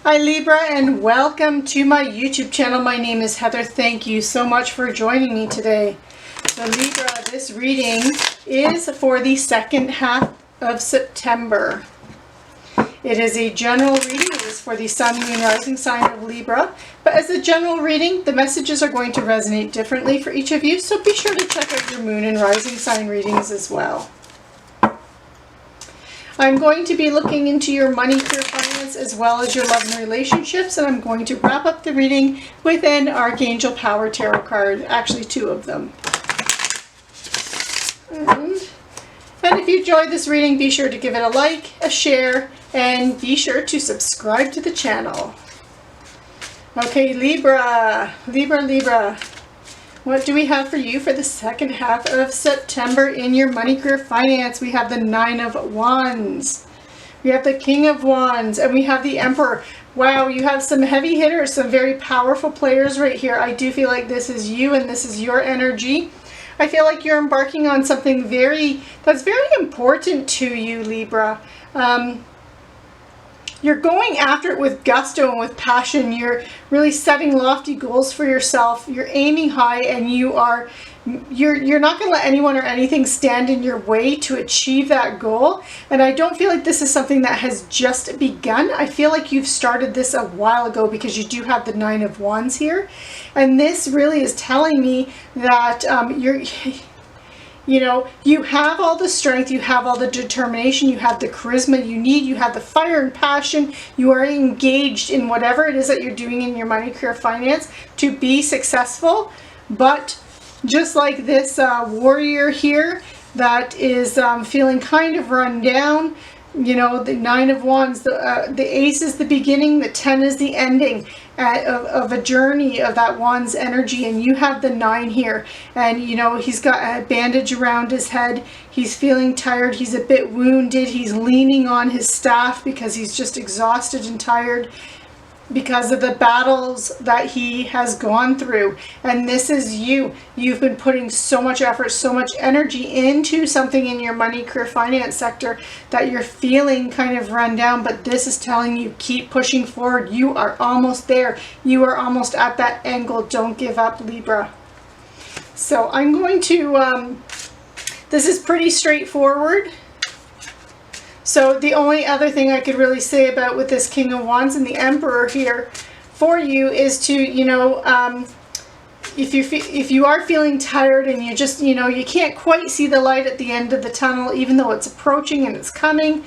Hi Libra, and welcome to my YouTube channel. My name is Heather. Thank you so much for joining me today. So Libra, this reading is for the second half of September. It is a general reading. It is for the Sun, Moon, Rising sign of Libra. But as a general reading, the messages are going to resonate differently for each of you. So be sure to check out your Moon and Rising sign readings as well. I'm going to be looking into your money, career, finance, as well as your love and relationships, and I'm going to wrap up the reading with an Archangel Power Tarot card, actually two of them. And if you enjoyed this reading, be sure to give it a like, a share, and be sure to subscribe to the channel. Okay, Libra, Libra. What do we have for you for the second half of September in your money, career, finance? We have the Nine of Wands. We have the King of Wands. And we have the Emperor. Wow, you have some heavy hitters, some very powerful players right here. I do feel like this is you and this is your energy. I feel like you're embarking on something that's very important to you, Libra. You're going after it with gusto and with passion. You're really setting lofty goals for yourself. You're aiming high, and you're not going to let anyone or anything stand in your way to achieve that goal. And I don't feel like this is something that has just begun. I feel like you've started this a while ago because you do have the Nine of Wands here. And this really is telling me that you have all the strength, you have all the determination, you have the charisma you need, you have the fire and passion, you are engaged in whatever it is that you're doing in your money, career, finance to be successful. But just like this warrior here that is feeling kind of run down, the Nine of Wands, the Ace is the beginning, the 10 is the ending of a journey of that Wands energy, and you have the 9 here, and he's got a bandage around his head. He's feeling tired. He's a bit wounded. He's leaning on his staff because he's just exhausted and tired because of the battles that he has gone through. And this is you. You've been putting so much effort, so much energy into something in your money, career, finance sector that you're feeling kind of run down, but this is telling you keep pushing forward. You are almost there. You are almost at that angle. Don't give up, Libra. So I'm going to, this is pretty straightforward. So the only other thing I could really say about with this King of Wands and the Emperor here for you is to, if you are feeling tired and you just, you can't quite see the light at the end of the tunnel, even though it's approaching and it's coming,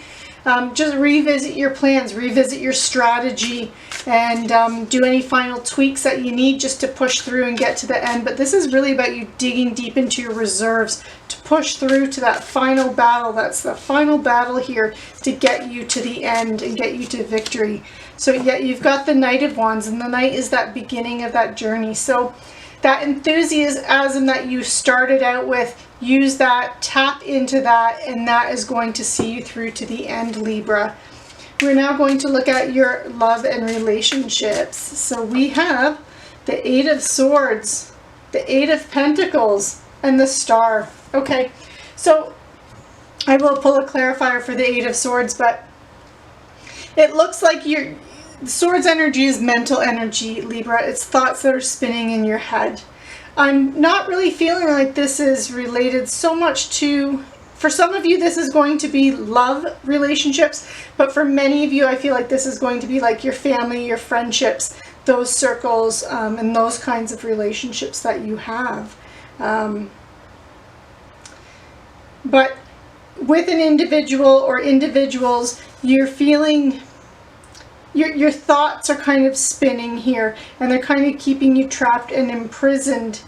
just revisit your plans, revisit your strategy, and do any final tweaks that you need just to push through and get to the end. But this is really about you digging deep into your reserves to push through to that final battle. That's the final battle here to get you to the end and get you to victory. So yeah, you've got the Knight of Wands, and the Knight is that beginning of that journey. So that enthusiasm that you started out with, use that, tap into that, and that is going to see you through to the end, Libra. We're now going to look at your love and relationships. So we have the Eight of Swords, the Eight of Pentacles, and the Star. Okay, so I will pull a clarifier for the Eight of Swords, but it looks like the Swords energy is mental energy, Libra. It's thoughts that are spinning in your head. I'm not really feeling like this is related so much to, for some of you this is going to be love relationships, but for many of you I feel like this is going to be like your family, your friendships, those circles, and those kinds of relationships that you have. But with an individual or individuals, you're feeling your thoughts are kind of spinning here, and they're kind of keeping you trapped and imprisoned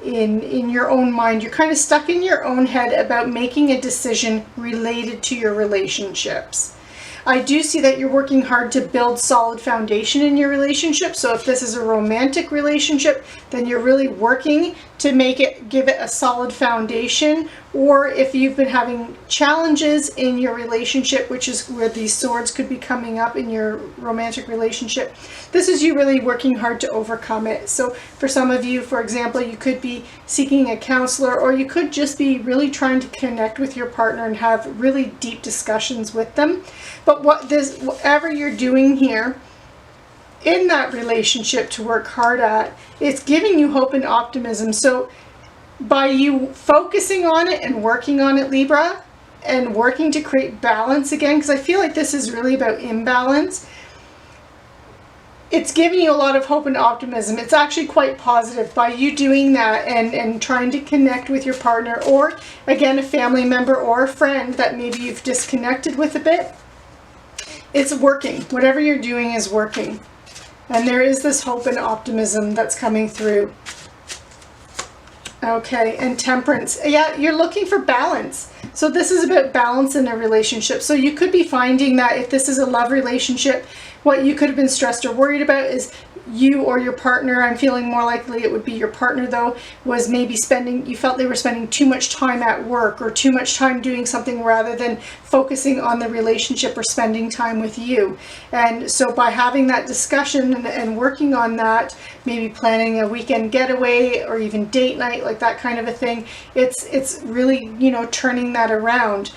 in your own mind. You're kind of stuck in your own head about making a decision related to your relationships. I do see that you're working hard to build solid foundation in your relationship. So if this is a romantic relationship, then you're really working to give it a solid foundation. Or if you've been having challenges in your relationship, which is where these swords could be coming up in your romantic relationship, this is you really working hard to overcome it. So for some of you, for example, you could be seeking a counselor, or you could just be really trying to connect with your partner and have really deep discussions with them. But whatever you're doing here, in that relationship to work hard at. It's giving you hope and optimism. So by you focusing on it and working on it, Libra, and working to create balance again, because I feel like this is really about imbalance, it's giving you a lot of hope and optimism. It's actually quite positive by you doing that and trying to connect with your partner, or again, a family member or a friend that maybe you've disconnected with a bit. It's working. Whatever you're doing is working. And there is this hope and optimism that's coming through. Okay, and Temperance. Yeah, you're looking for balance. So this is about balance in a relationship. So you could be finding that if this is a love relationship, what you could have been stressed or worried about is you or your partner, I'm feeling more likely it would be your partner though, was maybe you felt they were spending too much time at work or too much time doing something rather than focusing on the relationship or spending time with you. And so by having that discussion and working on that, maybe planning a weekend getaway or even date night, like that kind of a thing, it's really, you know, turning that around.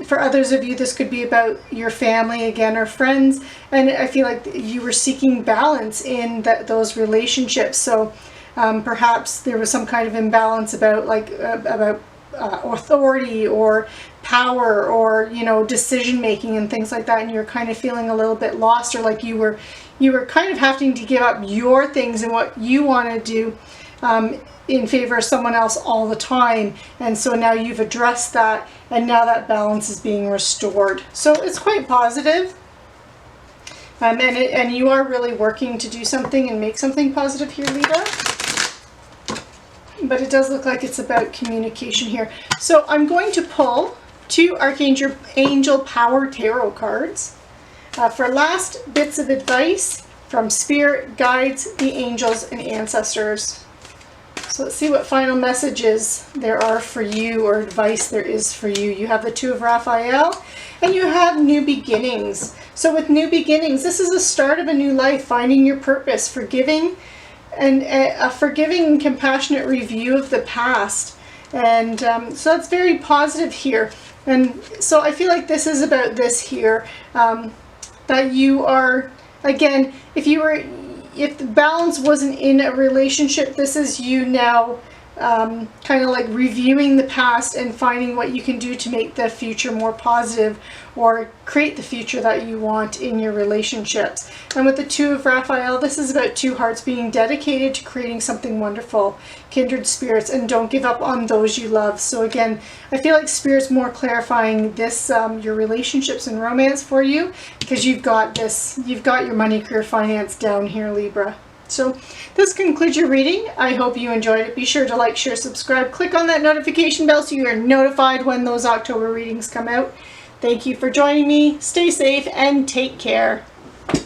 For others of you, this could be about your family again or friends, and I feel like you were seeking balance in those relationships. So perhaps there was some kind of imbalance about authority or power or, you know, decision making and things like that, and you're kind of feeling a little bit lost, or like you were kind of having to give up your things and what you want to do in favor of someone else all the time. And so now you've addressed that, and now that balance is being restored. So it's quite positive. And you are really working to do something and make something positive here, Libra. But it does look like it's about communication here. So I'm going to pull 2 Archangel Power Tarot cards for last bits of advice from Spirit, Guides, the Angels, and Ancestors. So let's see what final messages there are for you, or advice there is for you. You have the 2 of Raphael, and you have new beginnings. So with new beginnings, this is the start of a new life, finding your purpose, forgiving, and a forgiving and compassionate review of the past. And so that's very positive here. And so I feel like this is about this here, that you are, again, if the balance wasn't in a relationship, this is you now kind of like reviewing the past and finding what you can do to make the future more positive, or create the future that you want in your relationships. And with the 2 of Raphael, this is about 2 hearts being dedicated to creating something wonderful, kindred spirits, and don't give up on those you love. So again, I feel like Spirit's more clarifying this, your relationships and romance for you, because you've got your money, career, finance down here, Libra. So this concludes your reading. I hope you enjoyed it. Be sure to like, share, subscribe, click on that notification bell so you are notified when those October readings come out. Thank you for joining me. Stay safe and take care.